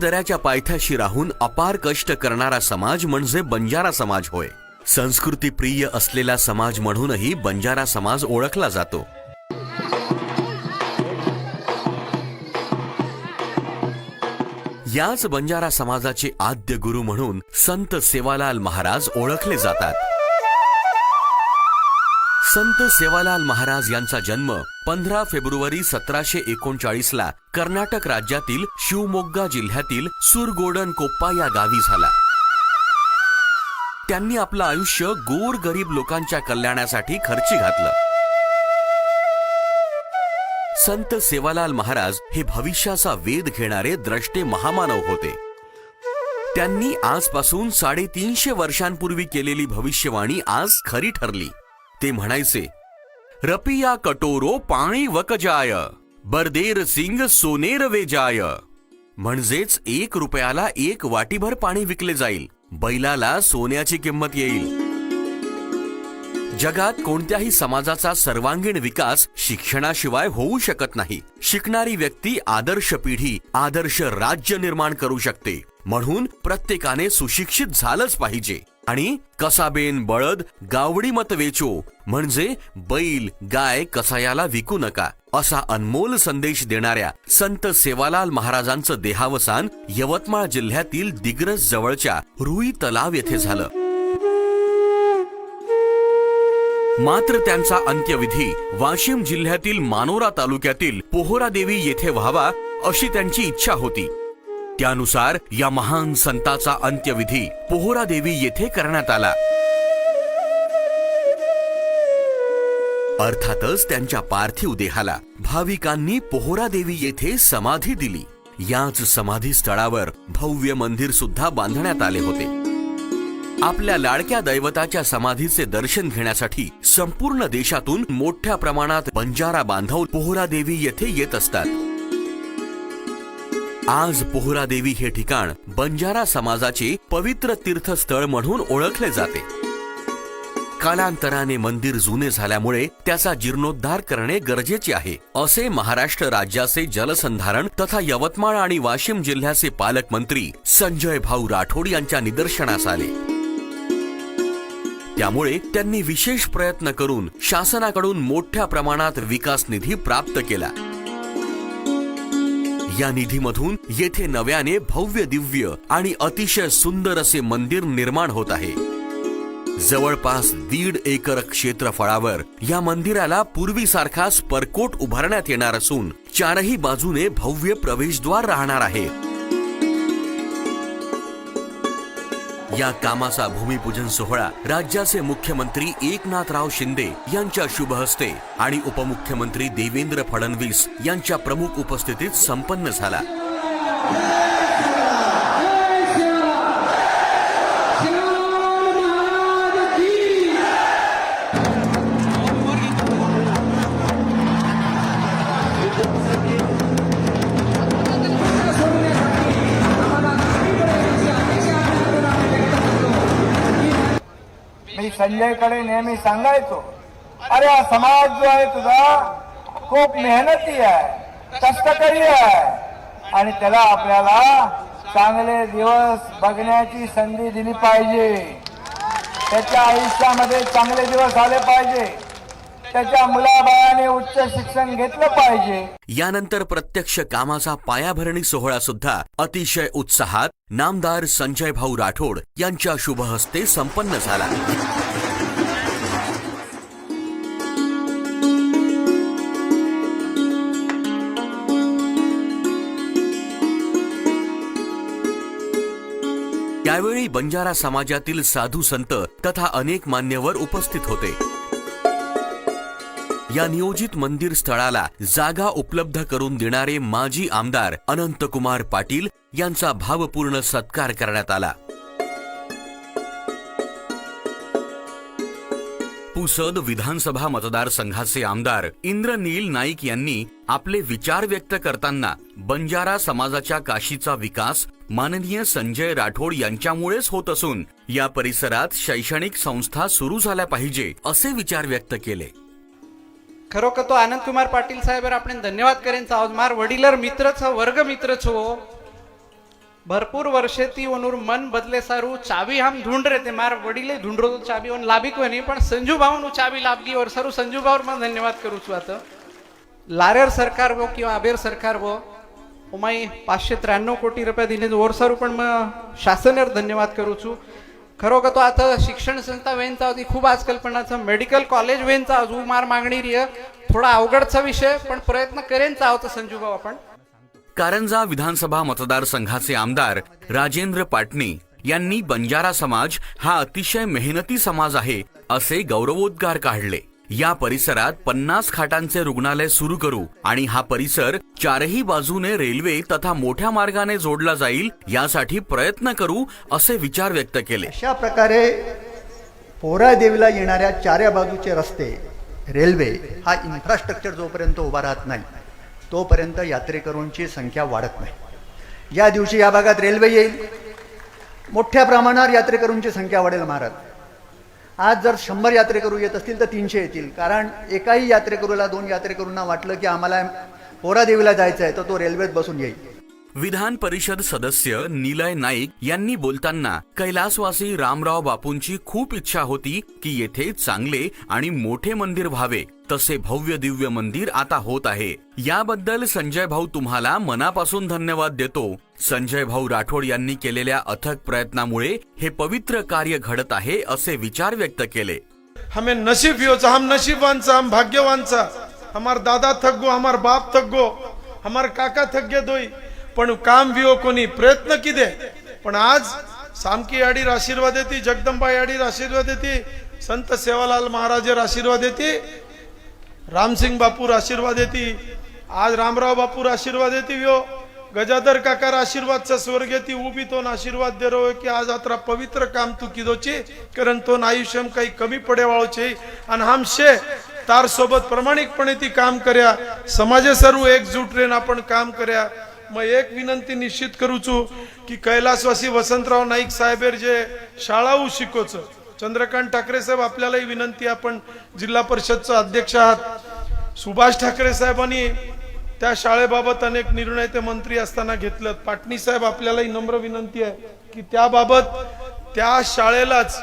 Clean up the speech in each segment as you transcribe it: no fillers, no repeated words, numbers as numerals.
दऱ्याच्या पायथ्याशी राहून अपार कष्ट करणारा समाज म्हणजे बंजारा समाज होय. संस्कृतीप्रिय असलेला समाज म्हणूनही बंजारा समाज ओळखला जातो. याच बंजारा समाजाचे आद्य गुरु म्हणून संत सेवालाल महाराज ओळखले जातात. संत सेवालाल महाराज यांचा जन्म 15 फेब्रुवारी 1739 ला कर्नाटक राज्यातील शिवमोग्गा जिल्ह्यातील सुरगोडनकोप्पा या गावी झाला. त्यांनी आपलं आयुष्य गोरगरीब लोकांच्या कल्याणासाठी खर्ची घातलं. संत सेवालाल महाराज हे भविष्याचा वेध घेणारे द्रष्टे महामानव होते. त्यांनी आजपासून 350 वर्षांपूर्वी केलेली भविष्यवाणी आज खरी ठरली. ते म्हणायचे, रपिया कटोरो पाणी वकजाय, बरदेर सिंग सोनेर वेजाय. म्हणजेच 1 रुपयाला 1 वाटीभर पाणी विकले जाईल, बैलाला सोन्याची किंमत येईल. जगात कोणत्याही समाजाचा सर्वांगीण विकास शिक्षणाशिवाय होऊ शकत नाही. शिकणारी व्यक्ती आदर्श पिढी, आदर्श राज्य निर्माण करू शकते. म्हणून प्रत्येकाने सुशिक्षित झालंच पाहिजे. आणि कसाबेन बळद गावडी मत वेचो, म्हणजे बैल गाय कसायाला विकू नका, असा अनमोल संदेश देणाऱ्या संत सेवालाल महाराजांचं देहावसान यवतमाळ जिल्ह्यातील दिग्रस जवळच्या रुई तलाव येथे झालं. मात्र त्यांचा अंत्यविधी वाशिम जिल्ह्यातील मानोरा तालुक्यातील पोहरादेवी येथे व्हावा अशी त्यांची इच्छा होती. त्यानुसार या महान संताचा अंत्यविधी पोहरादेवी येथे करण्यात आला. अर्थातच त्यांच्या पार्थिव देहाला भाविकांनी पोहरादेवी येथे समाधी दिली. याच समाधी स्थळावर भव्य मंदिर सुद्धा बांधण्यात आले होते. आपल्या लाडक्या दैवताच्या समाधीचे दर्शन घेण्यासाठी संपूर्ण देशातून मोठ्या प्रमाणात बंजारा बांधव पोहरादेवी येथे येत असतात. आज पोहरादेवी हे ठिकाण बंजारा समाजाचे पवित्र तीर्थस्थळ म्हणून ओळखले जाते. कालांतराने मंदिर जुने झाल्यामुळे त्याचा जीर्णोद्धार करणे गरजेचे आहे, असे महाराष्ट्र राज्याचे जलसंधारण तथा यवतमाळ आणि वाशिम जिल्ह्याचे पालकमंत्री संजय भाऊ राठोड यांच्या निदर्शनास आले. त्यामुळे त्यांनी विशेष प्रयत्न करून शासनाकडून मोठ्या प्रमाणात विकास निधी प्राप्त केला. या निधीमधून येथे नव्याने भव्य दिव्य आणि अतिशय सुंदर असे मंदिर निर्माण होत आहे. जवळपास 1.5 एकर क्षेत्रफळावर या मंदिराला पूर्वीसारखा परकोट उभारण्यात येणार असून 4ही बाजूने भव्य प्रवेशद्वार राहणार आहे. या कामाचा भूमिपूजन सोहळा राज्याचे मुख्यमंत्री एकनाथराव शिंदे यांच्या शुभ हस्ते आणि उपमुख्यमंत्री देवेंद्र फडणवीस यांच्या प्रमुख उपस्थितीत संपन्न झाला. मी संजयकडे नेहमी सांगायचो, अरे हा समाज जो आहे तुझा खूप मेहनती आहे, कष्टकरी आहे आणि त्याला आपल्याला चांगले दिवस बघण्याची संधी दिली पाहिजे. त्याच्या आयुष्यामध्ये चांगले दिवस आले पाहिजे. त्याच्या मुलाबाळाने उच्च शिक्षण घेतलं पाहिजे. यानंतर प्रत्यक्ष कामाचा पायाभरणी सोहळा सुद्धा अतिशय उत्साहात नामदार संजय भाऊ राठोड यांच्या शुभ हस्ते संपन्न झाला. यावेळी बंजारा समाजातील साधू संत तथा अनेक मान्यवर उपस्थित होते. या नियोजित मंदिर स्थळाला जागा उपलब्ध करून देणारे माजी आमदार अनंतकुमार पाटील यांचा भावपूर्ण सत्कार करण्यात आला. पुसद विधानसभा मतदारसंघाचे आमदार इंद्रनील नाईक यांनी आपले विचार व्यक्त करताना बंजारा समाजाच्या काशीचा विकास माननीय संजय राठोड यांच्यामुळेच होत असून या परिसरात शैक्षणिक संस्था सुरू झाल्या पाहिजे असे विचार व्यक्त केले. खरोखर तो आनंदकुमार पाटील साहेब आपण धन्यवाद करेन. मार वडीलर मित्र छ वर्ग मित्र छो भरपूर वर्षे ती वनूर मन बदले सारू चाबी हम ढूंढ रहे थे मार वडीले ढूंढ रो तो चाबी वन लाभी कोई नहीं पण संजू भाऊ चाबी लाभगी और सारू संजू भाऊ मैं धन्यवाद करू छू आता लारेर सरकार वो किंवा आबेर सरकार वो उमाई 593 कोटी रुपया दिले और सारू पण मैं शासनावर धन्यवाद करू छू खरो का तो आता शिक्षण संस्था वेंचा होती खूप आज कल्पनाचं मेडिकल कॉलेज वेंचा अजून मार मागणी रिय थोडा अवघडचा विषय पण प्रयत्न करेनचा होता संजू भाऊ आपण कारंजा विधानसभा मतदारसंघाचे आमदार राजेंद्र पाटणी यांनी बंजारा समाज हा अतिशय मेहनती समाज आहे असे गौरवोद्गार काढले। या परिसरात 50 खाटांचे रुग्णालय सुरू करू आणि हा परिसर चारही बाजूने रेल्वे तथा मोठ्या मार्गाने जोडला जाईल यासाठी प्रयत्न करू असे विचार व्यक्त केले। अशा प्रकारे पोहरादेवीला येणाऱ्या चाऱ्या बाजूचे रस्ते रेल्वे हा इन्फ्रास्ट्रक्चर जोपर्यंत उभा राहत नाही तोपर्यंत यात्रेकरूंची संख्या वाढत नाही। या दिवशी या भागात रेल्वे येईल, मोठ्या प्रमाणावर यात्रेकरूंची संख्या वाढेल महाराज। आज जर 100 यात्रेकरू येत असतील तर 300 येतील, कारण एकाही यात्रेकरूला 2 यात्रेकरूंना वाटलं की आम्हाला पोहरादेवीला जायचं आहे तर तो रेल्वेत बसून येईल। विधान परिषद सदस्य निलय नाईक यांनी बोलताना कैलासवासी रामराव बापूंची खूप इच्छा होती की येथे चांगले आणि मोठे मंदिर व्हावे, तसे भव्य दिव्य मंदिर आता होत आहे। याबद्दल संजय भाऊ तुम्हाला मनापासून धन्यवाद देतो। संजय भाऊ राठोड यांनी केलेल्या अथक प्रयत्नामुळे हे पवित्र कार्य घडत आहे असे विचार व्यक्त केले। हमें नसीब योचा, हम नसीबवान सा, हम भाग्यवान सा। हमार दादा थक गो, हमार बाप थक गो, हमार काका थक गे दोई, पण काम वियो कोणी प्रयत्न किदे। पण आज सामकी याडीर आशीर्वाद देती, जगदंबा याडीर आशीर्वाद देती, संत सेवालाल महाराजर आशीर्वाद देती, रामसिंग बापूर आशीर्वाद देती, आज रामराव बापूर आशीर्वाद देती वियो, गजाधर काकार आशीर्वाद चा स्वर्ग येती उभी तो आशीर्वाद दे रहो की आज आता पवित्र काम तू किदोची कारण तो आयुष्यम काही कमी पडे वाळोचे आणि हम शे तार सोबत प्रामाणिकपणे ती काम कर्या, समाजे सर्व एकजूट रेन आपण काम कर्या। मैं एक विनंती निश्चित करू छू की कैलासवासी वसंतराव नाईक साहेबेर जे शाळाऊ शिकोच चंद्रकांत ठाकरे साहेब आपल्यालाही विनंती, आपण जिल्हा परिषदचा अध्यक्ष आहात, सुभाष ठाकरे साहेबांनी त्या शाळेबाबत अनेक निर्णय ते मंत्री असताना घेतलेत। पाटणी साहेब आपल्यालाही नम्र विनंती आहे की त्याबाबत त्या शाळेलाच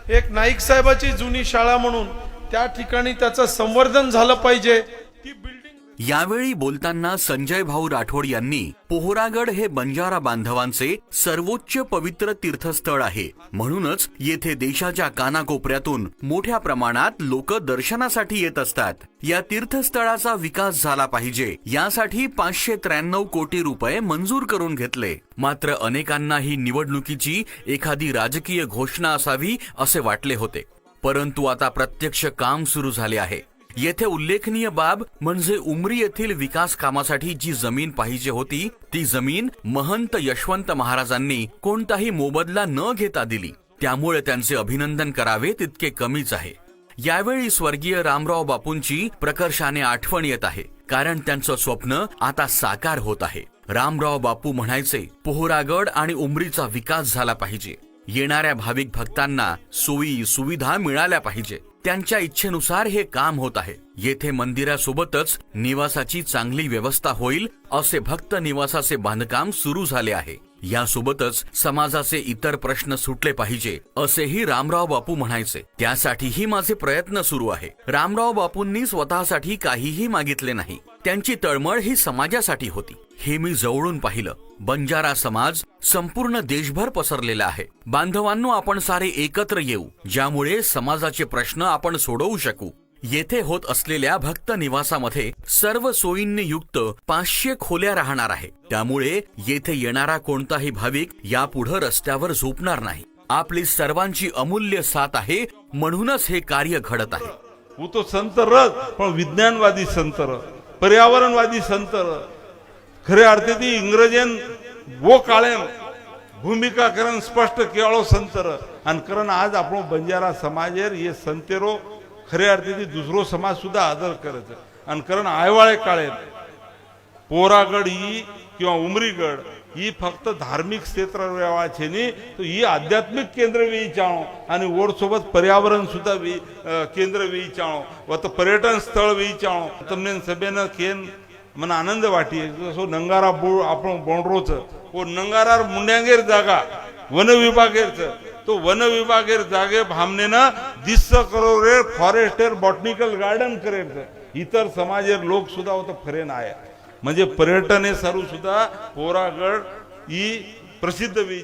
एक नाईक साहेबाची जुनी शाळा म्हणून त्या ठिकाणी त्याचं संवर्धन झालं पाहिजे। ती बिल्डिंग यावेळी बोलताना संजय भाऊ राठोड यांनी पोहरागड हे बंजारा बांधवांचे सर्वोच्च पवित्र तीर्थस्थळ आहे, म्हणूनच येथे देशाच्या कानाकोपऱ्यातून मोठ्या प्रमाणात लोक दर्शनासाठी येत असतात। या तीर्थस्थळाचा विकास झाला पाहिजे यासाठी 593 कोटी रुपये मंजूर करून घेतले। मात्र अनेकांना ही निवडणुकीची एखादी राजकीय घोषणा असावी असे वाटले होते, परंतु आता प्रत्यक्ष काम सुरू झाले आहे। येथे उल्लेखनीय बाब म्हणजे उमरी येथील विकास कामासाठी जी जमीन पाहिजे होती ती जमीन महंत यशवंत महाराजांनी कोणताही मोबदला न घेता दिली, त्यामुळे त्यांचे अभिनंदन करावे तितके कमीच आहे। यावेळी स्वर्गीय रामराव बापूंची प्रकर्षाने आठवण येत आहे, कारण त्यांचं स्वप्न आता साकार होत आहे। रामराव बापू म्हणायचे पोहरागड आणि उमरीचा विकास झाला पाहिजे, येणाऱ्या भाविक भक्तांना सोयी सुविधा मिळाल्या पाहिजे। त्यांच्या इच्छेनुसार हे काम होत आहे। येथे मंदिरासोबतच निवासाची चांगली व्यवस्था होईल असे भक्त निवासाचे बांधकाम सुरू झाले आहे। यासोबतच समाजाचे इतर प्रश्न सुटले पाहिजे असेही रामराव बापू म्हणायचे, त्यासाठीही माझे प्रयत्न सुरू आहे। रामराव बापूंनी स्वतःसाठी काहीही मागितले नाही, त्यांची तळमळ ही समाजासाठी होती, हे मी जवळून पाहिलं। बंजारा समाज संपूर्ण देशभर पसरलेला आहे। बांधवांनो, आपण सारे एकत्र येऊ, ज्यामुळे समाजाचे प्रश्न आपण सोडवू शकू। येथे होत असलेल्या भक्त निवासामध्ये सर्व सोयींनी युक्त 500 खोल्या राहणार आहे, त्यामुळे येथे येणारा कोणताही भाविक यापुढे रस्त्यावर झोपणार नाही। आपली सर्वांची अमूल्य साथ आहे, म्हणूनच हे कार्य घडत आहे। वो तो संत रथ पण विज्ञानवादी संत पर्यावरणवादी संत खरे अर्थी इंग्रजन वो काळे भूमिका करण स्पष्ट केवळ संतर आणि करण आज आपण बंजारा समाजेर ये संतेरो खरे अर्थी दुसरो समाज सुद्धा आदर करत आणि करण आयवाळे काळे पोहरागड ही किंवा उमरीगड ही फक्त धार्मिक क्षेत्र व्हावाचे नाही तो ही आध्यात्मिक केंद्र वेई चाळो आणि ओर सोबत पर्यावरण सुद्धा केंद्र वेई चाळो व तो पर्यटन स्थळ वेई चाळो तमने सभेनं केन मन आनंद वाटी जसो नंगारा बोळ आपण बोंडरोच वो नंगारार मुंड्यांगेर जागा वन विभागेर तो वन विभागेर जागे भामने ना 200 करोड फॉरेस्टर बॉटनिकल गार्डन करेल इतर समाजेर लोक सुद्धा होतं फरेन आहे म्हणजे पर्यटन हे सर्व सुद्धा पोहरागड ही प्रसिद्ध वेळी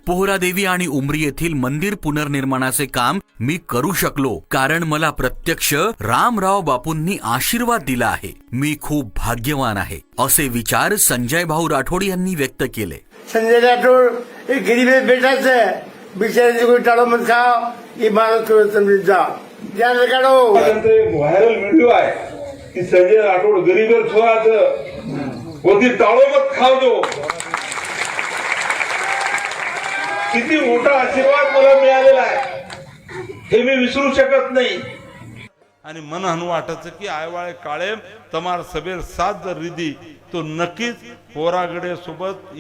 पोहरादेवी आणि उमरी येथील मंदिर पुनर्निर्माणाचे काम मी करू शकलो कारण मला प्रत्यक्ष रामराव बापूंनी आशीर्वाद दिला आहे. मी खूप भाग्यवान आहे असे विचार संजय भाऊ राठोड यांनी व्यक्त केले. संजय राठोड एक गरीब बेटाच है बिचारे कोई टाळो मत खाओ ये मारो करो तुम जाओ ध्यान रखो. व्हायरल व्हिडिओ आहे की संजय राठोड गरीब छोराचं होती टाळो मत खाव दो किती मोठा आशीर्वाद मला मिळालेला आहे हे मी विसरू शकत नाही. आणि मन हनु वाटत की आयवाळे काळे तमार सभेर साथ जर रिधी तो नक्कीच पोहरागडे सोबत